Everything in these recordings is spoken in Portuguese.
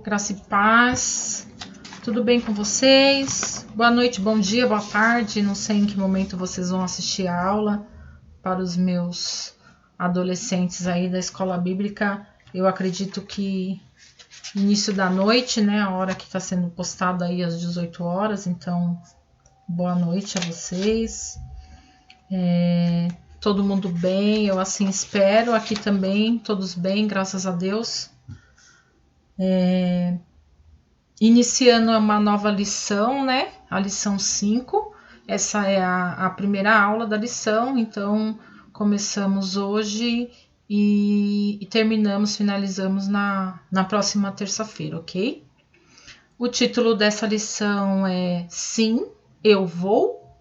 Graça e paz. Tudo bem com vocês? Boa noite, bom dia, boa tarde. Não sei em que momento vocês vão assistir a aula. Para os meus adolescentes aí da escola bíblica, eu acredito que início da noite, né? A hora que está sendo postada aí às 18 horas. Então, boa noite a vocês. Todo mundo bem, eu assim espero. Aqui também, todos bem, graças a Deus. Iniciando uma nova lição, né? A lição 5. Essa é a primeira aula da lição, então começamos hoje e finalizamos na próxima terça-feira, ok? O título dessa lição é Sim, eu vou.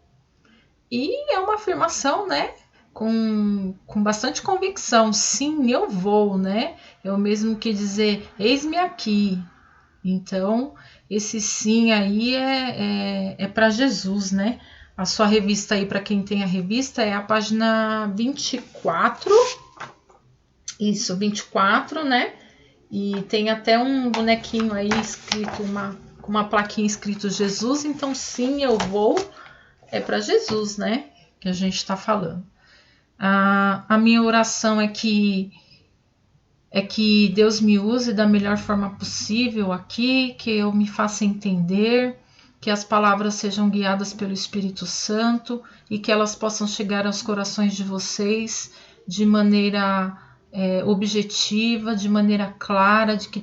E é uma afirmação, né? Com bastante convicção. Sim, eu vou, né? É o mesmo que dizer, eis-me aqui. Então, esse sim aí é para Jesus, né? A sua revista aí, para quem tem a revista, é a página 24. Isso, 24, né? E tem até um bonequinho aí escrito, com uma plaquinha escrito Jesus. Então, sim, eu vou. É para Jesus, né? Que a gente está falando. A minha oração é que Deus me use da melhor forma possível aqui, que eu me faça entender, que as palavras sejam guiadas pelo Espírito Santo e que elas possam chegar aos corações de vocês de maneira objetiva, de maneira clara, que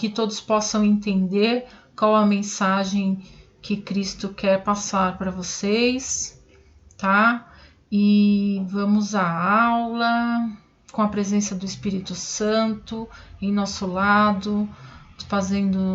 todos possam entender qual a mensagem que Cristo quer passar para vocês, tá? E vamos à aula com a presença do Espírito Santo em nosso lado,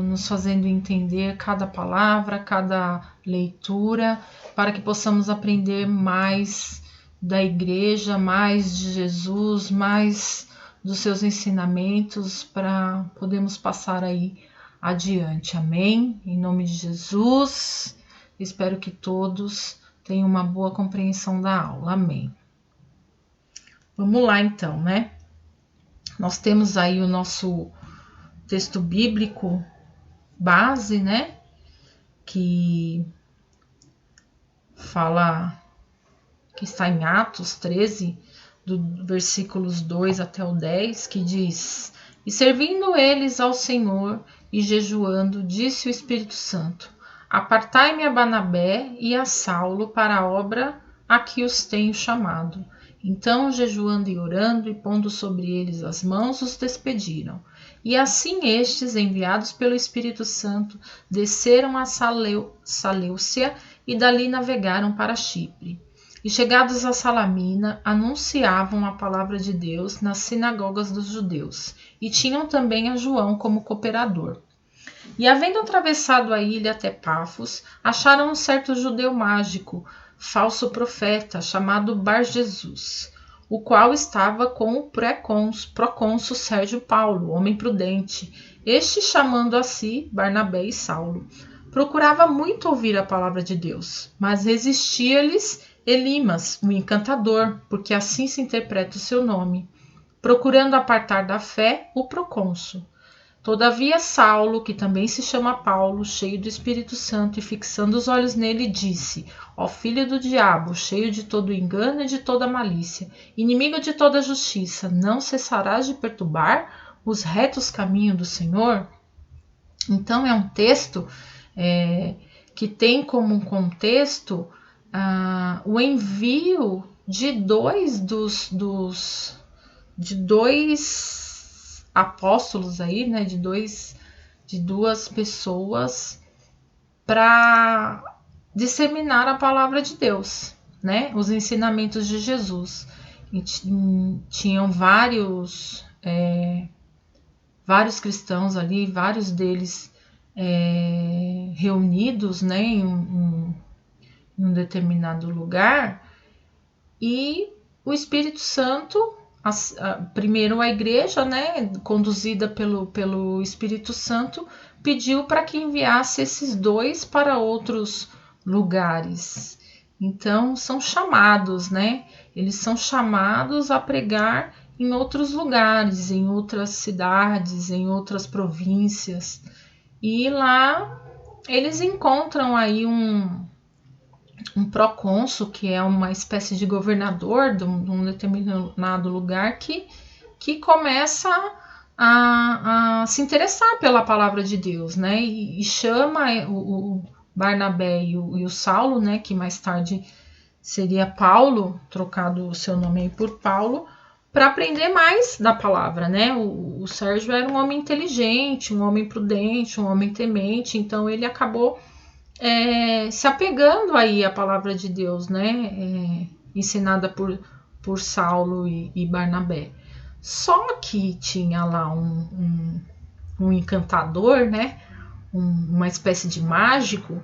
nos fazendo entender cada palavra, cada leitura, para que possamos aprender mais da igreja, mais de Jesus, mais dos seus ensinamentos, para podermos passar aí adiante. Amém? Em nome de Jesus, espero que todos tenham uma boa compreensão da aula. Amém. Vamos lá então, né? Nós temos aí o nosso texto bíblico base, né? Que fala, que está em Atos 13, do versículos 2 até o 10, que diz: E servindo eles ao Senhor e jejuando, disse o Espírito Santo: Apartai-me a Barnabé e a Saulo para a obra a que os tenho chamado. Então, jejuando e orando e pondo sobre eles as mãos, os despediram. E assim estes, enviados pelo Espírito Santo, desceram a Seleucia e dali navegaram para Chipre. E chegados a Salamina, anunciavam a palavra de Deus nas sinagogas dos judeus, e tinham também a João como cooperador. E havendo atravessado a ilha até Pafos, acharam um certo judeu mágico, falso profeta, chamado Bar-Jesus, o qual estava com o procônsul Sérgio Paulo, homem prudente, este chamando a si Barnabé e Saulo. Procurava muito ouvir a palavra de Deus, mas resistia-lhes Elimas, o encantador, porque assim se interpreta o seu nome, procurando apartar da fé o procônsul. Todavia Saulo, que também se chama Paulo, cheio do Espírito Santo e fixando os olhos nele, disse: Ó filho do diabo, cheio de todo engano e de toda malícia, inimigo de toda justiça, não cessarás de perturbar os retos caminhos do Senhor? Então é um texto que tem como contexto o envio de dois apóstolos aí, né, de duas pessoas para disseminar a palavra de Deus, né, os ensinamentos de Jesus. E tinham vários cristãos ali, vários deles reunidos, né, em um determinado lugar, e o Espírito Santo, primeiro a igreja, né, conduzida pelo Espírito Santo, pediu para que enviasse esses dois para outros lugares. Então, são chamados, né? Eles são chamados a pregar em outros lugares, em outras cidades, em outras províncias. E lá eles encontram aí um procônsul, que é uma espécie de governador de um determinado lugar, que começa a se interessar pela palavra de Deus, né? E chama o Barnabé e o Saulo, né? Que mais tarde seria Paulo, trocado o seu nome aí por Paulo, para aprender mais da palavra, né? O Sérgio era um homem inteligente, um homem prudente, um homem temente, então ele acabou se apegando aí à palavra de Deus, né? Ensinada por Saulo e Barnabé. Só que tinha lá um encantador, né? Uma espécie de mágico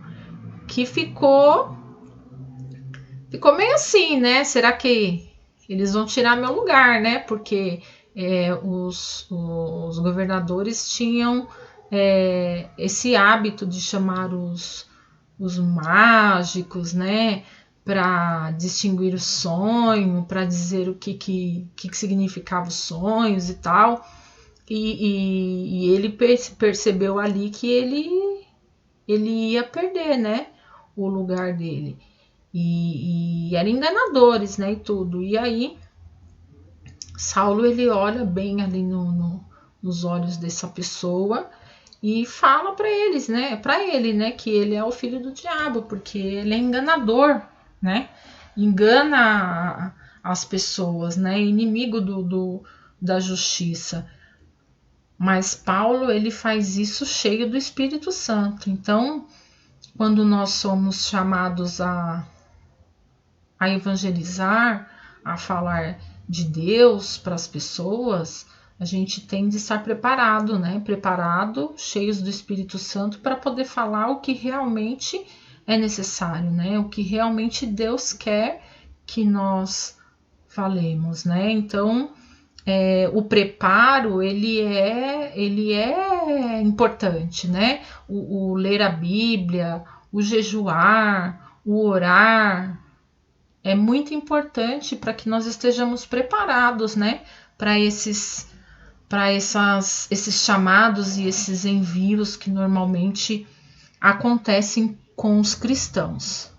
que ficou meio assim, né? Será que eles vão tirar meu lugar, né? Porque os governadores tinham esse hábito de chamar os mágicos, né? Para distinguir o sonho, para dizer o que significava os sonhos e tal. E ele percebeu ali que ele ia perder, né? O lugar dele. E eram enganadores, né? E tudo. E aí, Saulo, ele olha bem ali nos olhos dessa pessoa e fala para eles, né? Para ele, né? Que ele é o filho do diabo, porque ele é enganador, né? Engana as pessoas, né? Inimigo da justiça. Mas Paulo, ele faz isso cheio do Espírito Santo. Então, quando nós somos chamados a evangelizar, a falar de Deus para as pessoas, a gente tem de estar preparado, né? Preparado, cheios do Espírito Santo, para poder falar o que realmente é necessário, né? O que realmente Deus quer que nós falemos, né? Então, o preparo, ele é importante, né? O ler a Bíblia, o jejuar, o orar, é muito importante para que nós estejamos preparados, né? Para esses chamados e esses envios que normalmente acontecem com os cristãos.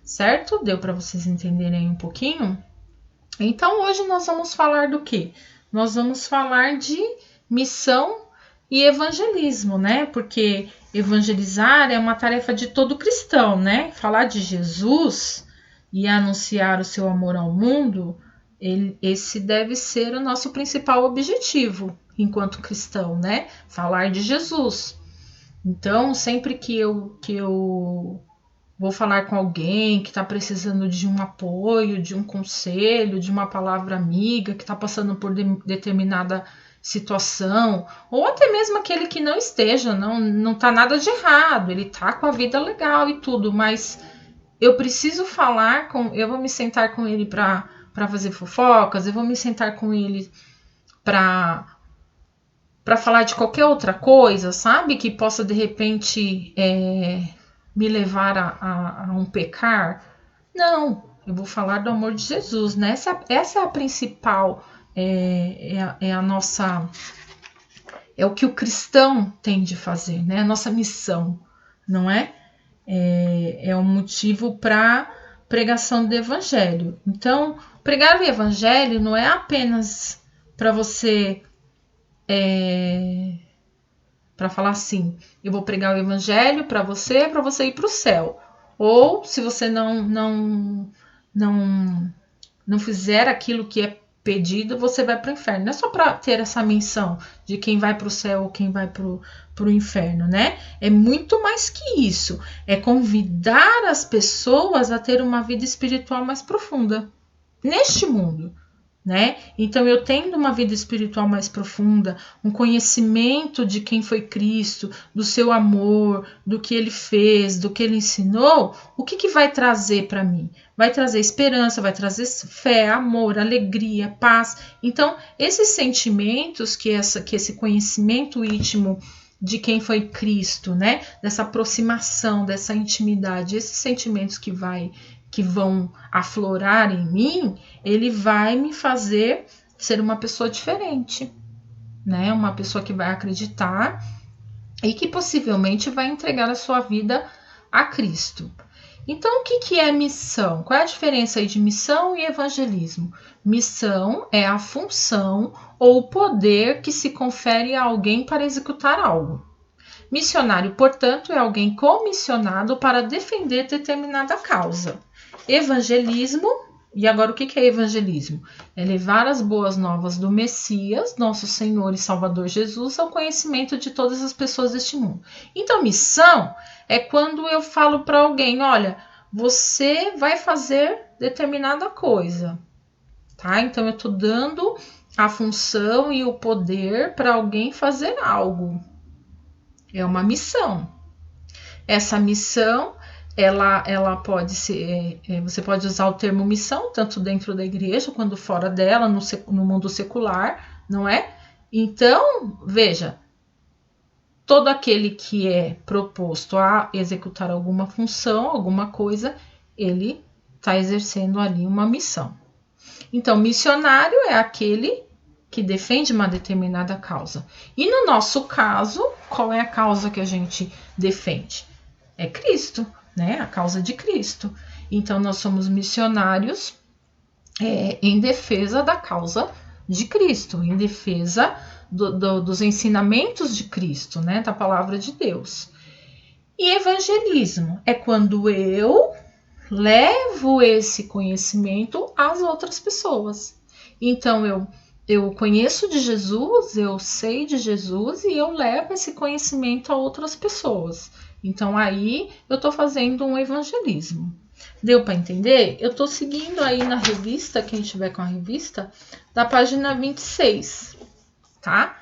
Certo? Deu para vocês entenderem um pouquinho? Então, hoje nós vamos falar do quê? Nós vamos falar de missão e evangelismo, né? Porque evangelizar é uma tarefa de todo cristão, né? Falar de Jesus e anunciar o seu amor ao mundo, esse deve ser o nosso principal objetivo enquanto cristão, né? Falar de Jesus. Então, sempre que eu vou falar com alguém que está precisando de um apoio, de um conselho, de uma palavra amiga, que está passando por determinada situação, ou até mesmo aquele que não esteja, não está nada de errado, ele está com a vida legal e tudo, mas eu preciso falar eu vou me sentar com ele para fazer fofocas, eu vou me sentar com ele para falar de qualquer outra coisa, sabe? Que possa, de repente, me levar a um pecar. Não, eu vou falar do amor de Jesus, né? Essa é a principal, a nossa... É o que o cristão tem de fazer, né? A nossa missão, não é? É um motivo para pregação do evangelho. Então, pregar o evangelho não é apenas para você para falar assim, eu vou pregar o evangelho para você ir para o céu. Ou se você não fizer aquilo que é pedido, você vai para o inferno. Não é só para ter essa menção de quem vai para o céu ou quem vai para o inferno, né? É muito mais que isso. É convidar as pessoas a ter uma vida espiritual mais profunda neste mundo, né? Então, eu tendo uma vida espiritual mais profunda, um conhecimento de quem foi Cristo, do seu amor, do que ele fez, do que ele ensinou, o que vai trazer para mim? Vai trazer esperança, vai trazer fé, amor, alegria, paz. Então, esses sentimentos que esse conhecimento íntimo de quem foi Cristo, né? Dessa aproximação, dessa intimidade, esses sentimentos que vão aflorar em mim, ele vai me fazer ser uma pessoa diferente, né? Uma pessoa que vai acreditar e que possivelmente vai entregar a sua vida a Cristo. Então, o que é missão? Qual é a diferença aí de missão e evangelismo? Missão é a função ou o poder que se confere a alguém para executar algo. Missionário, portanto, é alguém comissionado para defender determinada causa. Evangelismo, e agora o que é evangelismo? É levar as boas novas do Messias, nosso Senhor e Salvador Jesus, ao conhecimento de todas as pessoas deste mundo. Então, missão é quando eu falo para alguém, olha, você vai fazer determinada coisa, tá? Então, eu estou dando a função e o poder para alguém fazer algo. É uma missão. Essa missão, ela pode ser, você pode usar o termo missão, tanto dentro da igreja quanto fora dela, no mundo secular, não é? Então, veja, todo aquele que é proposto a executar alguma função, alguma coisa, ele está exercendo ali uma missão. Então, missionário é aquele que defende uma determinada causa. E no nosso caso, qual é a causa que a gente defende? É Cristo, né? A causa de Cristo. Então, nós somos missionários em defesa da causa de Cristo, em defesa dos ensinamentos de Cristo, né? Da palavra de Deus. E evangelismo é quando eu levo esse conhecimento às outras pessoas. Então, eu conheço de Jesus, eu sei de Jesus e eu levo esse conhecimento a outras pessoas. Então, aí eu estou fazendo um evangelismo. Deu para entender? Eu estou seguindo aí na revista, quem tiver com a revista, da página 26, tá?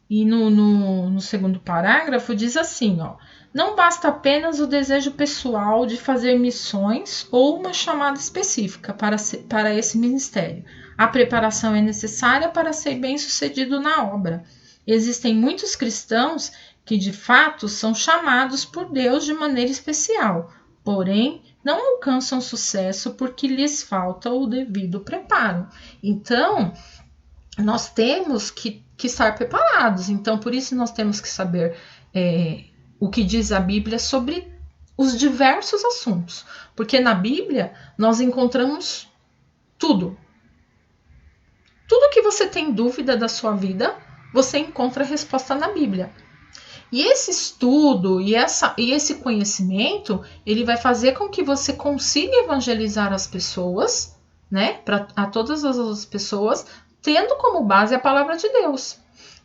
E no segundo parágrafo diz assim, ó. Não basta apenas o desejo pessoal de fazer missões ou uma chamada específica para esse ministério. A preparação é necessária para ser bem-sucedido na obra. Existem muitos cristãos que, de fato, são chamados por Deus de maneira especial, porém, não alcançam sucesso porque lhes falta o devido preparo. Então, nós temos que estar preparados. Então, por isso nós temos que saber o que diz a Bíblia sobre os diversos assuntos. Porque na Bíblia nós encontramos tudo. Tudo que você tem dúvida da sua vida, você encontra a resposta na Bíblia. E esse estudo e esse conhecimento, ele vai fazer com que você consiga evangelizar as pessoas, né? A todas as pessoas, tendo como base a palavra de Deus.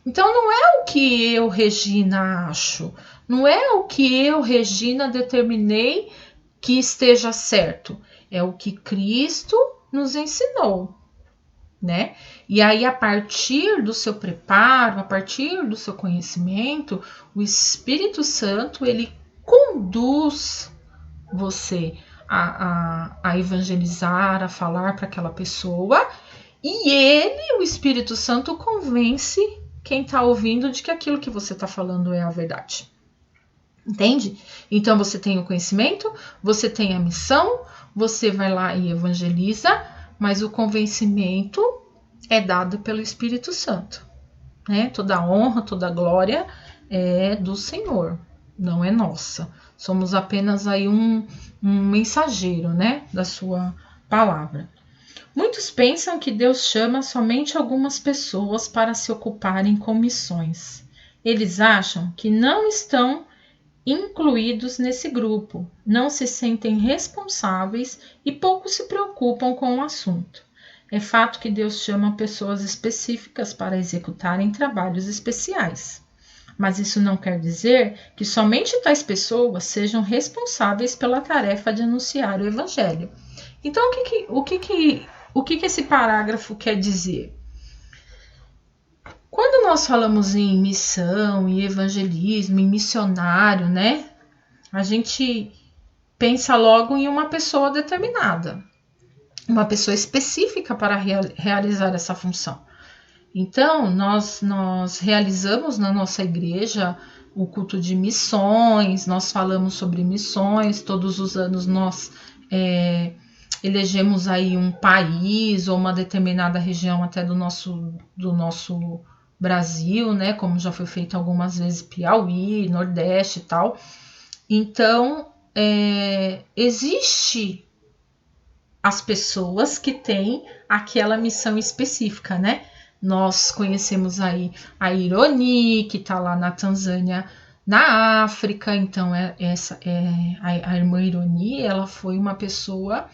Então, não é o que eu, Regina, acho. Não é o que eu, Regina, determinei que esteja certo. É o que Cristo nos ensinou, né? E aí, a partir do seu preparo, a partir do seu conhecimento, o Espírito Santo, ele conduz você a evangelizar, a falar para aquela pessoa, e ele, o Espírito Santo, convence quem está ouvindo de que aquilo que você está falando é a verdade. Entende? Então, você tem o conhecimento, você tem a missão, você vai lá e evangeliza, mas o convencimento é dado pelo Espírito Santo, né? Toda a honra, toda a glória é do Senhor, não é nossa. Somos apenas aí um mensageiro, né? Da sua palavra. Muitos pensam que Deus chama somente algumas pessoas para se ocuparem com missões. Eles acham que não estão incluídos nesse grupo, não se sentem responsáveis e pouco se preocupam com o assunto. É fato que Deus chama pessoas específicas para executarem trabalhos especiais. Mas isso não quer dizer que somente tais pessoas sejam responsáveis pela tarefa de anunciar o Evangelho. Então, o que esse parágrafo quer dizer? Quando nós falamos em missão, em evangelismo, em missionário, né? A gente pensa logo em uma pessoa determinada, uma pessoa específica para realizar essa função. Então, nós realizamos na nossa igreja o culto de missões, nós falamos sobre missões, todos os anos nós elegemos aí um país ou uma determinada região até do nosso Brasil, né? Como já foi feito algumas vezes, Piauí, Nordeste e tal. Então, existe as pessoas que têm aquela missão específica, né? Nós conhecemos aí a Ironi, que está lá na Tanzânia, na África. Então, a irmã Ironi, ela foi uma pessoa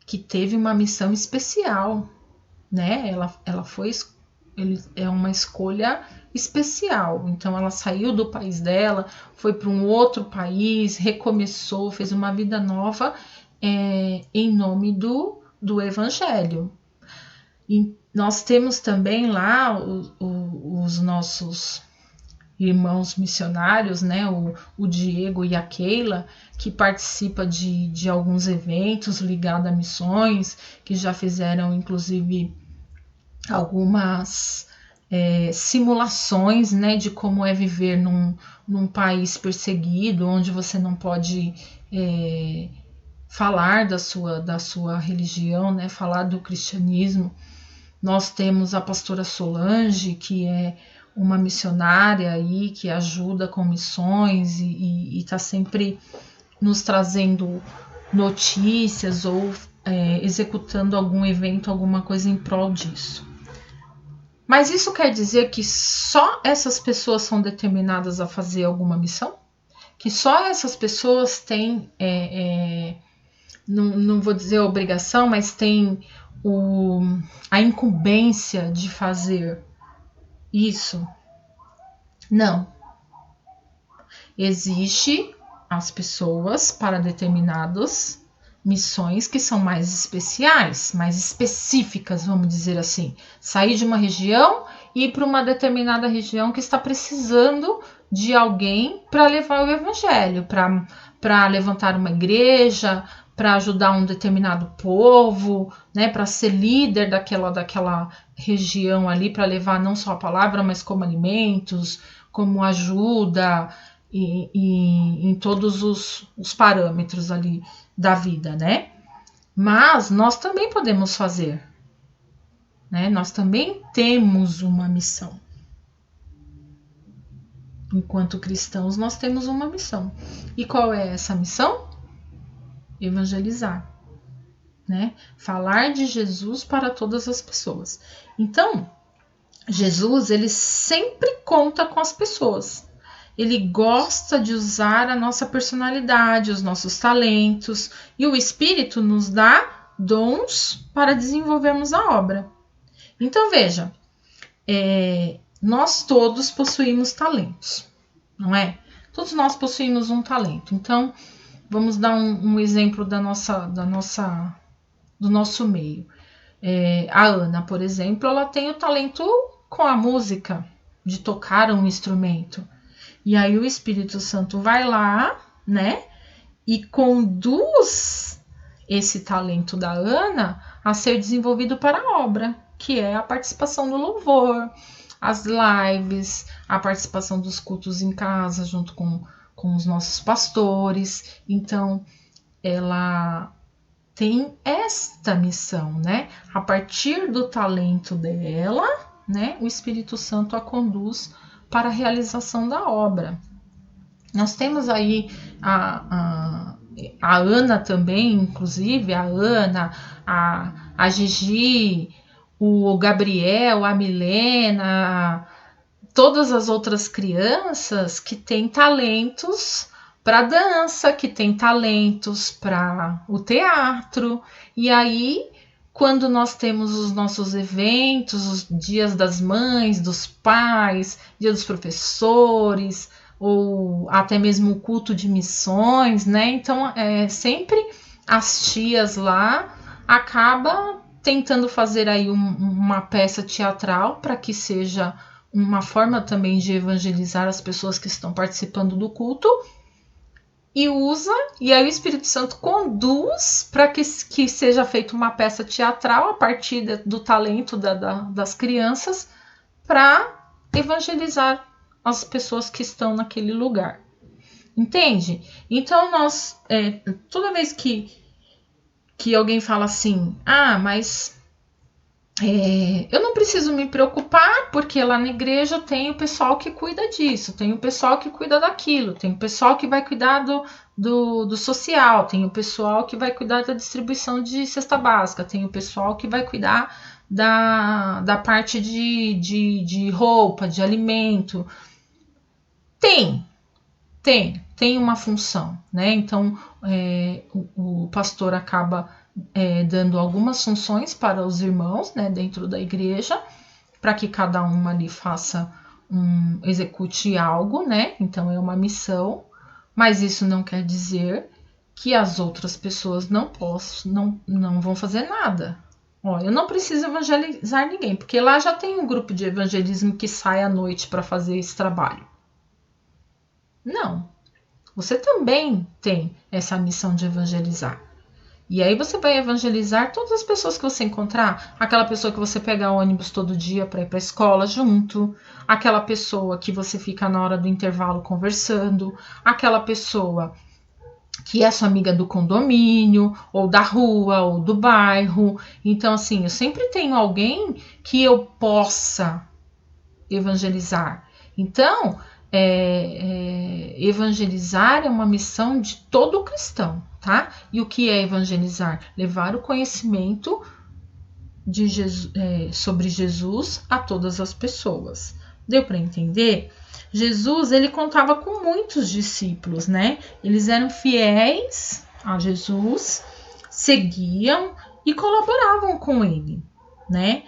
que teve uma missão especial, né? Ela é uma escolha especial. Então, ela saiu do país dela, foi para um outro país, recomeçou, fez uma vida nova em nome do Evangelho. E nós temos também lá os nossos irmãos missionários, né? O Diego e a Keila, que participa de alguns eventos ligados a missões, que já fizeram, inclusive, algumas simulações, né, de como é viver num país perseguido, onde você não pode falar da sua religião, né, falar do cristianismo. Nós temos a pastora Solange, que é uma missionária aí, que ajuda com missões e está sempre nos trazendo notícias ou executando algum evento, alguma coisa em prol disso. Mas isso quer dizer que só essas pessoas são determinadas a fazer alguma missão? Que só essas pessoas têm, não vou dizer a obrigação, mas têm a incumbência de fazer isso? Não. Existe as pessoas para determinadas missões que são mais especiais, mais específicas, vamos dizer assim. Sair de uma região e ir para uma determinada região que está precisando de alguém para levar o evangelho, para levantar uma igreja, para ajudar um determinado povo, né, para ser líder daquela região ali, para levar não só a palavra, mas como alimentos, como ajuda em todos os parâmetros ali da vida, né? Mas nós também podemos fazer, né? Nós também temos uma missão. Enquanto cristãos, nós temos uma missão. E qual é essa missão? Evangelizar, né? Falar de Jesus para todas as pessoas. Então, Jesus, ele sempre conta com as pessoas. Ele gosta de usar a nossa personalidade, os nossos talentos, e o Espírito nos dá dons para desenvolvermos a obra. Então, veja, nós todos possuímos talentos, não é? Todos nós possuímos um talento. Então, vamos dar um exemplo do nosso meio. A Ana, por exemplo, ela tem o talento com a música, de tocar um instrumento. E aí o Espírito Santo vai lá, né, e conduz esse talento da Ana a ser desenvolvido para a obra, que é a participação do louvor, as lives, a participação dos cultos em casa junto com os nossos pastores. Então, ela tem esta missão, né? A partir do talento dela, né, o Espírito Santo a conduz para a realização da obra. Nós temos aí a Ana também, inclusive, a Ana, a Gigi, o Gabriel, a Milena, todas as outras crianças que têm talentos para dança, que têm talentos para o teatro. E aí, quando nós temos os nossos eventos, os dias das mães, dos pais, dia dos professores, ou até mesmo o culto de missões, né? Então, sempre as tias lá acabam tentando fazer aí uma peça teatral para que seja uma forma também de evangelizar as pessoas que estão participando do culto. E aí o Espírito Santo conduz para que seja feita uma peça teatral a partir do talento das crianças para evangelizar as pessoas que estão naquele lugar. Entende? Então, nós, toda vez que que alguém fala assim, mas eu não preciso me preocupar porque lá na igreja tem o pessoal que cuida disso, tem o pessoal que cuida daquilo, tem o pessoal que vai cuidar do social, tem o pessoal que vai cuidar da distribuição de cesta básica, tem o pessoal que vai cuidar da parte de roupa, de alimento. Tem uma função, né? Então, o pastor acaba dando algumas funções para os irmãos, né, dentro da igreja, para que cada um ali execute algo, né? Então, é uma missão, mas isso não quer dizer que as outras pessoas não vão fazer nada. Eu não preciso evangelizar ninguém, porque lá já tem um grupo de evangelismo que sai à noite para fazer esse trabalho. Não. Você também tem essa missão de evangelizar. E aí você vai evangelizar todas as pessoas que você encontrar. Aquela pessoa que você pega ônibus todo dia para ir para a escola junto. Aquela pessoa que você fica na hora do intervalo conversando. Aquela pessoa que é sua amiga do condomínio, ou da rua, ou do bairro. Então, assim, eu sempre tenho alguém que eu possa evangelizar. Então, evangelizar é uma missão de todo cristão, tá? E o que é evangelizar? Levar o conhecimento de Jesus, sobre Jesus a todas as pessoas. Deu para entender? Jesus, ele contava com muitos discípulos, né? Eles eram fiéis a Jesus, seguiam e colaboravam com ele, né?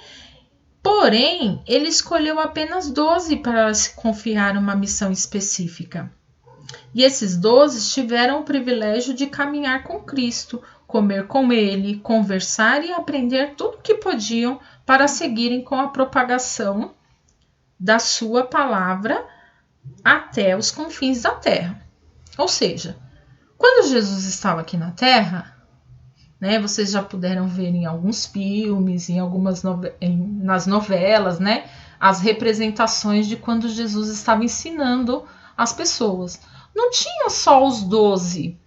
Porém, ele escolheu apenas 12 para se confiar uma missão específica. E esses 12 tiveram o privilégio de caminhar com Cristo, comer com ele, conversar e aprender tudo o que podiam para seguirem com a propagação da sua palavra até os confins da terra. Ou seja, quando Jesus estava aqui na terra, né, vocês já puderam ver em alguns filmes, nas novelas, né, as representações de quando Jesus estava ensinando as pessoas. Não tinha só os 12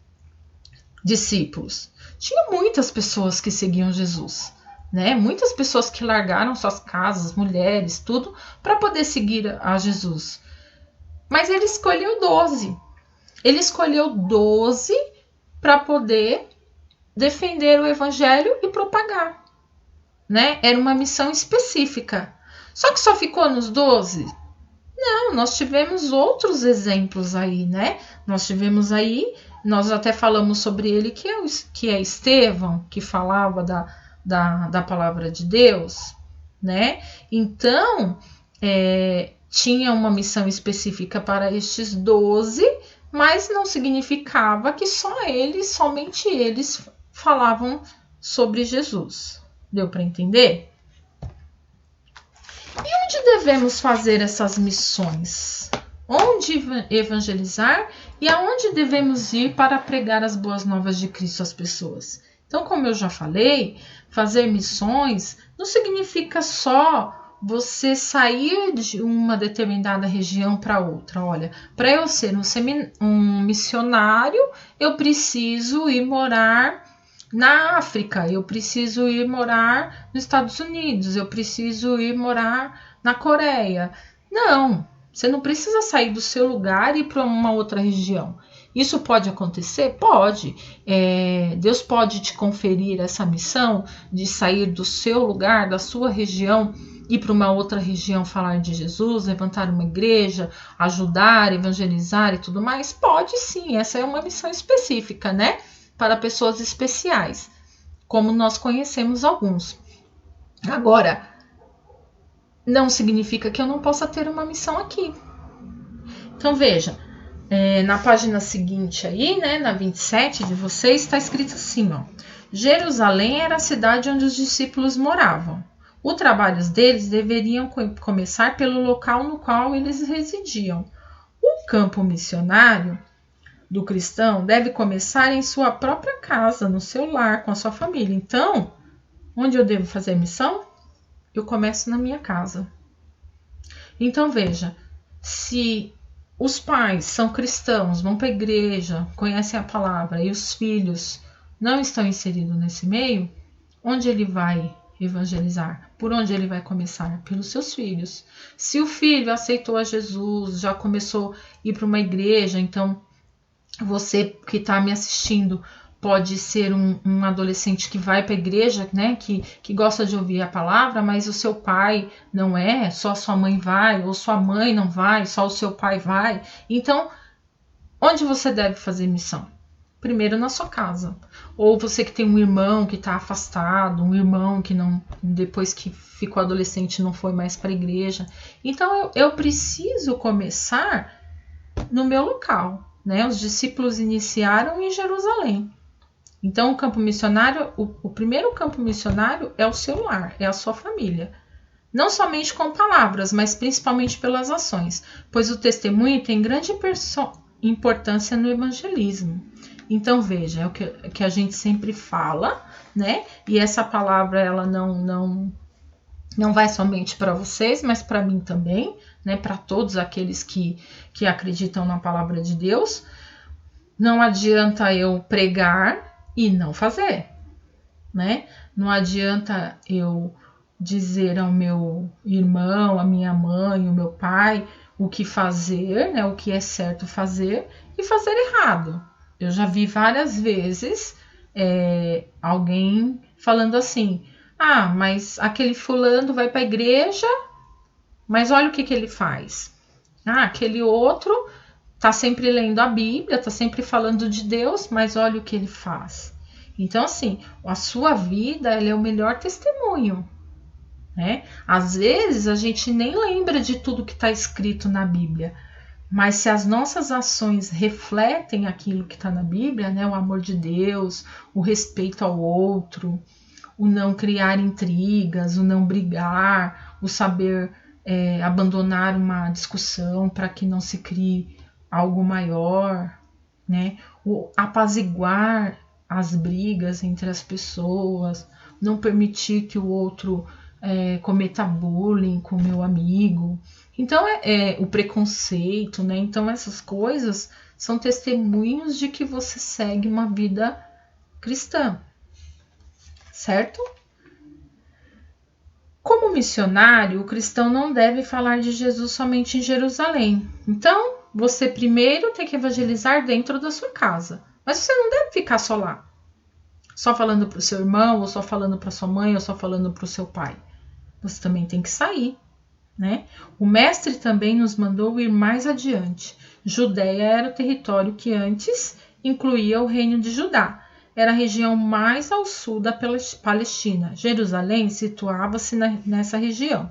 discípulos, tinha muitas pessoas que seguiam Jesus, né? Muitas pessoas que largaram suas casas, mulheres, tudo, para poder seguir a Jesus. Mas ele escolheu 12. Ele escolheu 12 para poder defender o evangelho e propagar, né? Era uma missão específica. Só que só ficou nos 12? Não, nós tivemos outros exemplos aí, né? Nós até falamos sobre ele, que é Estevão, que falava da palavra de Deus, né? Então, tinha uma missão específica para estes 12, mas não significava que somente eles falavam sobre Jesus. Deu para entender? E onde devemos fazer essas missões? Onde evangelizar e aonde devemos ir para pregar as boas novas de Cristo às pessoas? Então, como eu já falei, fazer missões não significa só você sair de uma determinada região para outra. Olha, para eu ser um missionário, eu preciso ir morar na África, eu preciso ir morar nos Estados Unidos, eu preciso ir morar na Coreia. Não, você não precisa sair do seu lugar e ir para uma outra região. Isso pode acontecer? Pode. Deus pode te conferir essa missão de sair do seu lugar, da sua região, ir para uma outra região falar de Jesus, levantar uma igreja, ajudar, evangelizar e tudo mais? Pode sim, essa é uma missão específica, né? Para pessoas especiais, como nós conhecemos alguns. Agora, não significa que eu não possa ter uma missão aqui. Então, veja, na página seguinte aí, né, na 27 de vocês, está escrito assim, ó: Jerusalém era a cidade onde os discípulos moravam. Os trabalhos deles deveriam começar pelo local no qual eles residiam. O campo missionário do cristão deve começar em sua própria casa, no seu lar, com a sua família. Então, onde eu devo fazer missão? Eu começo na minha casa. Então, veja, se os pais são cristãos, vão para a igreja, conhecem a palavra, e os filhos não estão inseridos nesse meio, onde ele vai evangelizar? Por onde ele vai começar? Pelos seus filhos. Se o filho aceitou a Jesus, já começou a ir para uma igreja, então você que está me assistindo pode ser um adolescente que vai para a igreja, né, que gosta de ouvir a palavra, mas o seu pai não é, só a sua mãe vai, ou sua mãe não vai, só o seu pai vai. Então, onde você deve fazer missão? Primeiro na sua casa. Ou você que tem um irmão que está afastado, um irmão que não, depois que ficou adolescente, não foi mais para a igreja. Então, eu preciso começar no meu local, né? Os discípulos iniciaram em Jerusalém. Então, o campo missionário, o primeiro campo missionário é o seu lar, é a sua família. Não somente com palavras, mas principalmente pelas ações, pois o testemunho tem grande importância no evangelismo. Então, veja, é o que a gente sempre fala, né? E essa palavra, ela não vai somente para vocês, mas para mim também, né? Para todos aqueles que acreditam na palavra de Deus. Não adianta eu pregar e não fazer, né? Não adianta eu dizer ao meu irmão, a minha mãe, o meu pai, o que fazer, né? O que é certo fazer e fazer errado. Eu já vi várias vezes alguém falando assim: ah, mas aquele fulano vai para a igreja, mas olha o que ele faz. Ah, aquele outro tá sempre lendo a Bíblia, tá sempre falando de Deus, mas olha o que ele faz. Então, assim, a sua vida, ela é o melhor testemunho, né? Às vezes, a gente nem lembra de tudo que está escrito na Bíblia, mas se as nossas ações refletem aquilo que está na Bíblia, né? O amor de Deus, o respeito ao outro, o não criar intrigas, o não brigar, o saber abandonar uma discussão para que não se crie algo maior, né? O apaziguar as brigas entre as pessoas, não permitir que o outro cometa bullying com o meu amigo. Então, o preconceito, né? Então, essas coisas são testemunhos de que você segue uma vida cristã, certo? Como missionário, o cristão não deve falar de Jesus somente em Jerusalém. Então, você primeiro tem que evangelizar dentro da sua casa. Mas você não deve ficar só lá. Só falando para o seu irmão, ou só falando para sua mãe, ou só falando para o seu pai. Você também tem que sair, né? O mestre também nos mandou ir mais adiante. Judéia era o território que antes incluía o reino de Judá. Era a região mais ao sul da Palestina. Jerusalém situava-se nessa região.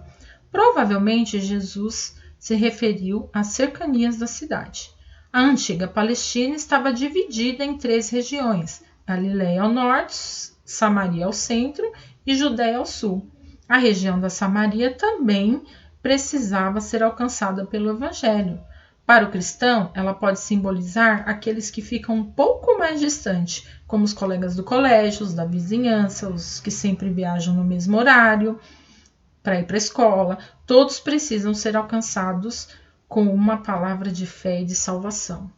Provavelmente Jesus se referiu às cercanias da cidade. A antiga Palestina estava dividida em 3 regiões: Galileia ao norte, Samaria ao centro e Judéia ao sul. A região da Samaria também precisava ser alcançada pelo Evangelho. Para o cristão, ela pode simbolizar aqueles que ficam um pouco mais distante, como os colegas do colégio, os da vizinhança, os que sempre viajam no mesmo horário para ir para a escola. Todos precisam ser alcançados com uma palavra de fé e de salvação.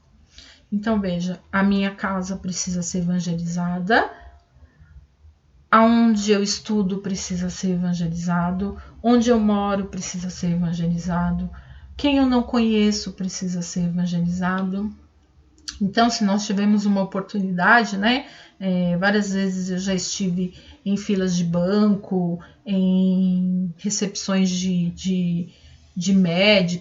Então, veja, a minha casa precisa ser evangelizada, aonde eu estudo precisa ser evangelizado, onde eu moro precisa ser evangelizado, quem eu não conheço precisa ser evangelizado. Então, se nós tivermos uma oportunidade, né? Várias vezes eu já estive em filas de banco, em recepções de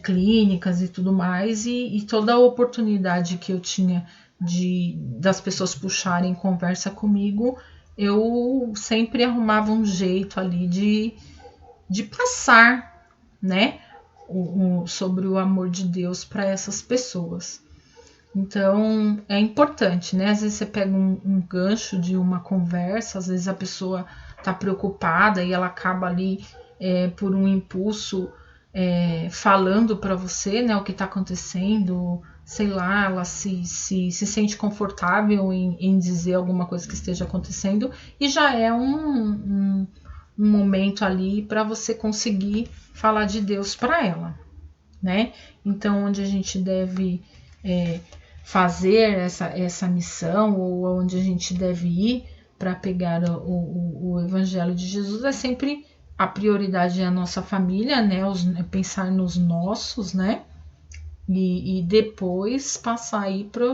clínicas e tudo mais, e toda a oportunidade que eu tinha das pessoas puxarem conversa comigo, eu sempre arrumava um jeito ali de passar, né? Sobre o amor de Deus para essas pessoas. Então, é importante, né? Às vezes você pega um gancho de uma conversa, às vezes a pessoa está preocupada e ela acaba ali por um impulso falando para você, né, o que está acontecendo, sei lá, ela se sente confortável em dizer alguma coisa que esteja acontecendo, e já é um momento ali para você conseguir falar de Deus para ela, né? Então, onde a gente deve fazer essa missão, ou onde a gente deve ir para pegar o Evangelho de Jesus, é sempre a prioridade é a nossa família, né? Pensar nos nossos, né? E depois passar aí para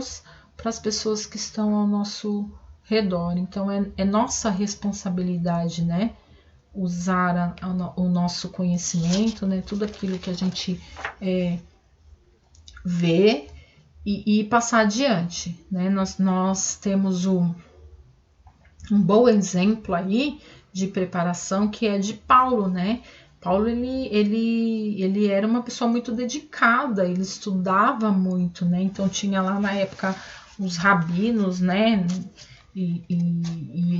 as pessoas que estão ao nosso redor. Então é nossa responsabilidade, né? Usar o nosso conhecimento, né? Tudo aquilo que a gente vê e passar adiante, né? Nós temos um bom exemplo aí de preparação que é de Paulo, né? Paulo ele era uma pessoa muito dedicada, ele estudava muito, né? Então tinha lá na época os rabinos, né? E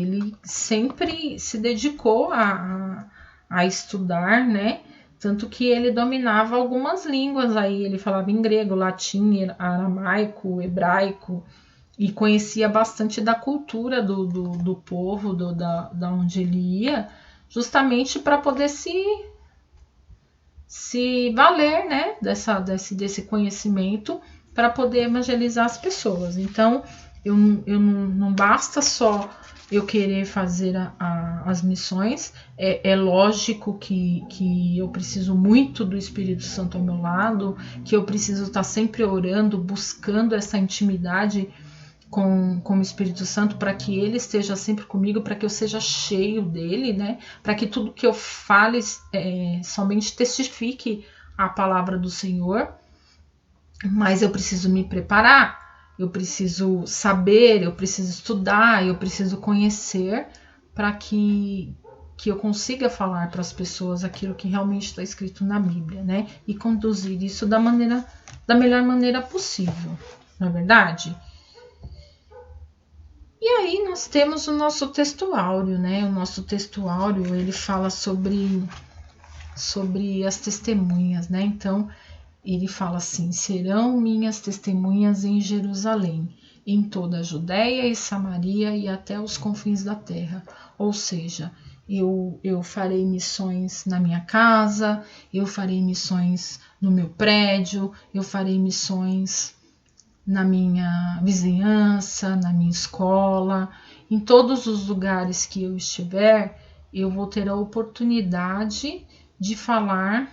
ele sempre se dedicou a estudar, né? Tanto que ele dominava algumas línguas aí, ele falava em grego, latim, aramaico, hebraico, e conhecia bastante da cultura do povo, da onde ele ia, justamente para poder se valer, né, desse conhecimento para poder evangelizar as pessoas. Então, não basta só eu querer fazer as missões, é lógico que eu preciso muito do Espírito Santo ao meu lado, que eu preciso estar sempre orando, buscando essa intimidade com o Espírito Santo, para que ele esteja sempre comigo, para que eu seja cheio dele, né? Para que tudo que eu fale somente testifique a palavra do Senhor. Mas eu preciso me preparar, eu preciso saber, eu preciso estudar, eu preciso conhecer, para que eu consiga falar para as pessoas aquilo que realmente está escrito na Bíblia, né? E conduzir isso da melhor maneira possível, não é verdade? E aí nós temos o nosso texto áureo, né? O nosso texto áureo, ele fala sobre as testemunhas, né? Então, ele fala assim: serão minhas testemunhas em Jerusalém, em toda a Judéia e Samaria e até os confins da terra. Ou seja, eu farei missões na minha casa, eu farei missões no meu prédio, eu farei missões na minha vizinhança, na minha escola, em todos os lugares que eu estiver, eu vou ter a oportunidade de falar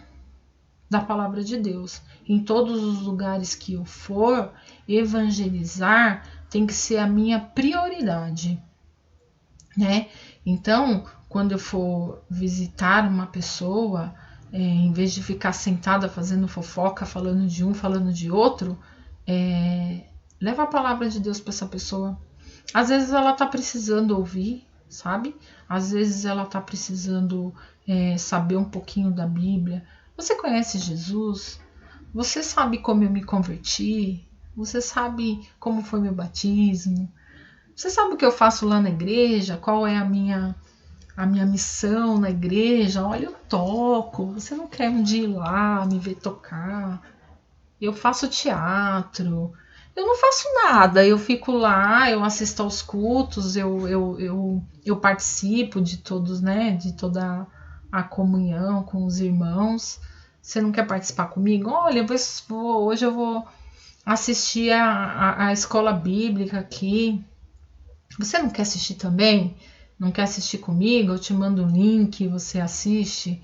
da palavra de Deus. Em todos os lugares que eu for, evangelizar tem que ser a minha prioridade, né? Então, quando eu for visitar uma pessoa, em vez de ficar sentada fazendo fofoca, falando de um, falando de outro, leva a palavra de Deus para essa pessoa. Às vezes ela está precisando ouvir, sabe? Às vezes ela está precisando saber um pouquinho da Bíblia. Você conhece Jesus? Você sabe como eu me converti? Você sabe como foi meu batismo? Você sabe o que eu faço lá na igreja? Qual é a minha missão na igreja? Olha, eu toco. Você não quer um dia ir lá me ver tocar? Eu faço teatro. Eu não faço nada. Eu fico lá, eu assisto aos cultos, eu participo de todos, né? De toda a comunhão com os irmãos. Você não quer participar comigo? Olha, hoje eu vou assistir a escola bíblica aqui. Você não quer assistir também? Não quer assistir comigo? Eu te mando um link, você assiste.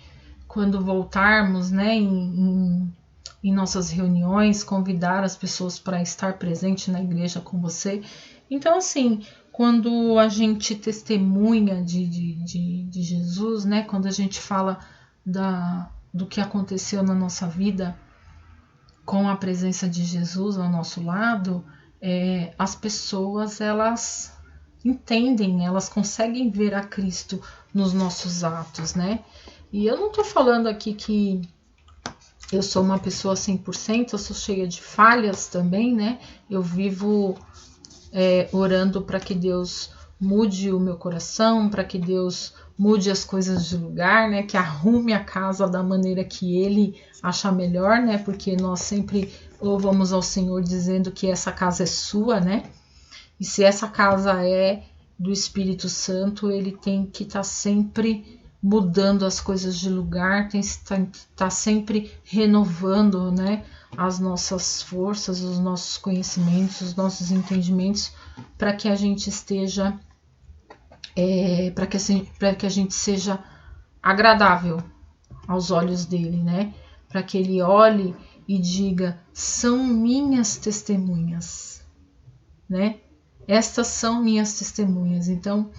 Quando voltarmos, né, em nossas reuniões, convidar as pessoas para estar presente na igreja com você. Então, assim, quando a gente testemunha de Jesus, né, quando a gente fala do que aconteceu na nossa vida com a presença de Jesus ao nosso lado, as pessoas, elas entendem, elas conseguem ver a Cristo nos nossos atos, né? E eu não tô falando aqui que eu sou uma pessoa 100%, eu sou cheia de falhas também, né? Eu vivo orando para que Deus mude o meu coração, para que Deus mude as coisas de lugar, né? Que arrume a casa da maneira que Ele achar melhor, né? Porque nós sempre louvamos ao Senhor dizendo que essa casa é sua, né? E se essa casa é do Espírito Santo, ele tem que estar sempre mudando as coisas de lugar, tem que estar sempre renovando, né, as nossas forças, os nossos conhecimentos, os nossos entendimentos, para que a gente esteja, para que a gente seja agradável aos olhos dele, né? Para que ele olhe e diga: são minhas testemunhas, né? Estas são minhas testemunhas. Então,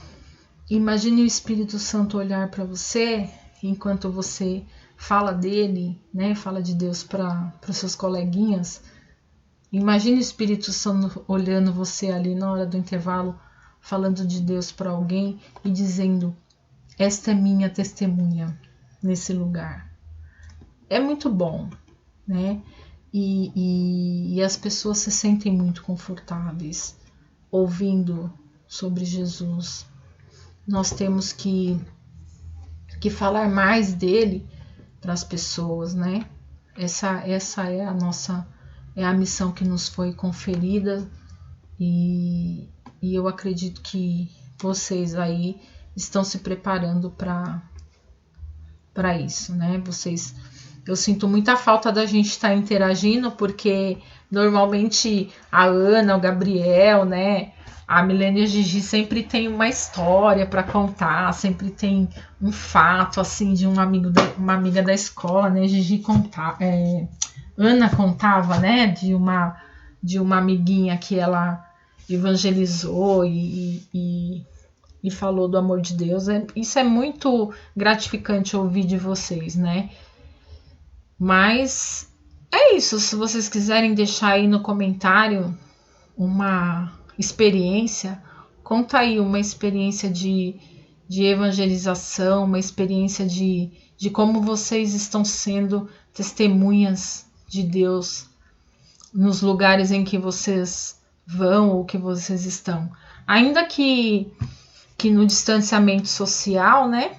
imagine o Espírito Santo olhar para você enquanto você fala dele, né? Fala de Deus para os seus coleguinhas. Imagine o Espírito Santo olhando você ali na hora do intervalo, falando de Deus para alguém e dizendo: esta é minha testemunha nesse lugar. É muito bom, né? E as pessoas se sentem muito confortáveis ouvindo sobre Jesus. Nós temos que falar mais dele para as pessoas, né? Essa é a missão que nos foi conferida e eu acredito que vocês aí estão se preparando para isso, né? Eu sinto muita falta da gente estar interagindo, porque normalmente a Ana, o Gabriel, né? A Milene e a Gigi sempre tem uma história para contar, sempre tem um fato assim de uma amiga da escola, né? Ana contava, né? De uma amiguinha que ela evangelizou e falou do amor de Deus. Isso é muito gratificante ouvir de vocês, né? Mas é isso. Se vocês quiserem deixar aí no comentário uma experiência, conta aí uma experiência de evangelização, uma experiência de como vocês estão sendo testemunhas de Deus nos lugares em que vocês vão ou que vocês estão. Ainda que no distanciamento social, né?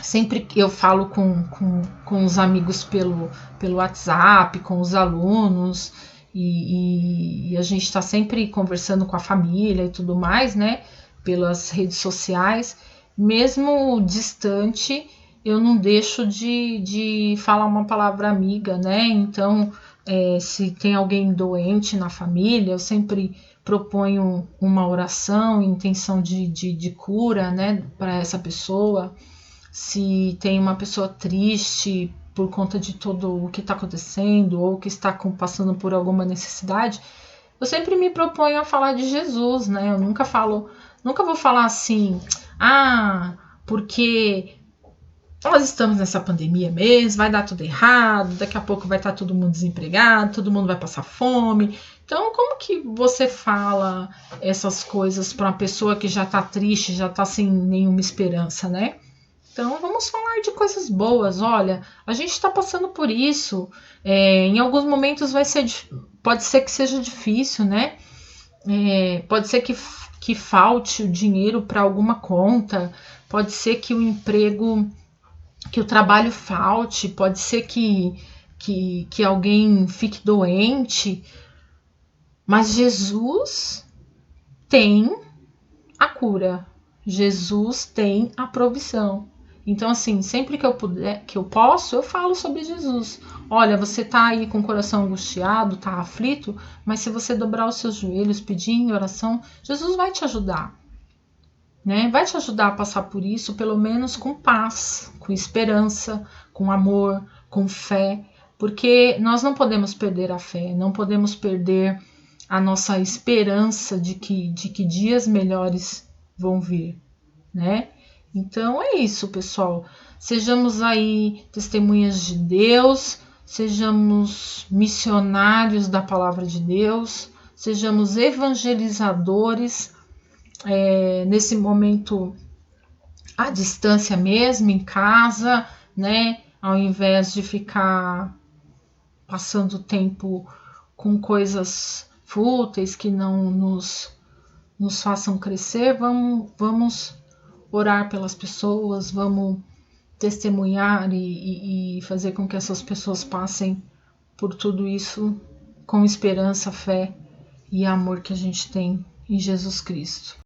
Sempre eu falo com os amigos pelo WhatsApp, com os alunos, e a gente está sempre conversando com a família e tudo mais, né? Pelas redes sociais. Mesmo distante, eu não deixo de falar uma palavra amiga, né? Então, se tem alguém doente na família, eu sempre proponho uma oração, intenção de cura, né, para essa pessoa. Se tem uma pessoa triste por conta de todo o que está acontecendo ou que está passando por alguma necessidade, eu sempre me proponho a falar de Jesus, né? Eu nunca vou falar assim, porque nós estamos nessa pandemia mesmo, vai dar tudo errado, daqui a pouco vai estar todo mundo desempregado, todo mundo vai passar fome. Então, como que você fala essas coisas para uma pessoa que já está triste, já está sem nenhuma esperança, né? Então, vamos falar de coisas boas. Olha, a gente está passando por isso. Em alguns momentos pode ser que seja difícil, né? Pode ser que falte o dinheiro para alguma conta, pode ser que o emprego, que o trabalho falte, pode ser que alguém fique doente, mas Jesus tem a cura, Jesus tem a provisão. Então, assim, sempre que eu puder, que eu posso, eu falo sobre Jesus. Olha, você tá aí com o coração angustiado, tá aflito, mas se você dobrar os seus joelhos, pedir em oração, Jesus vai te ajudar, né? Vai te ajudar a passar por isso, pelo menos com paz, com esperança, com amor, com fé, porque nós não podemos perder a fé, não podemos perder a nossa esperança de que dias melhores vão vir, né? Então é isso, pessoal. Sejamos aí testemunhas de Deus, sejamos missionários da palavra de Deus, sejamos evangelizadores nesse momento à distância mesmo, em casa, né? Ao invés de ficar passando tempo com coisas fúteis que não nos façam crescer, vamos orar pelas pessoas, vamos testemunhar e fazer com que essas pessoas passem por tudo isso com esperança, fé e amor que a gente tem em Jesus Cristo.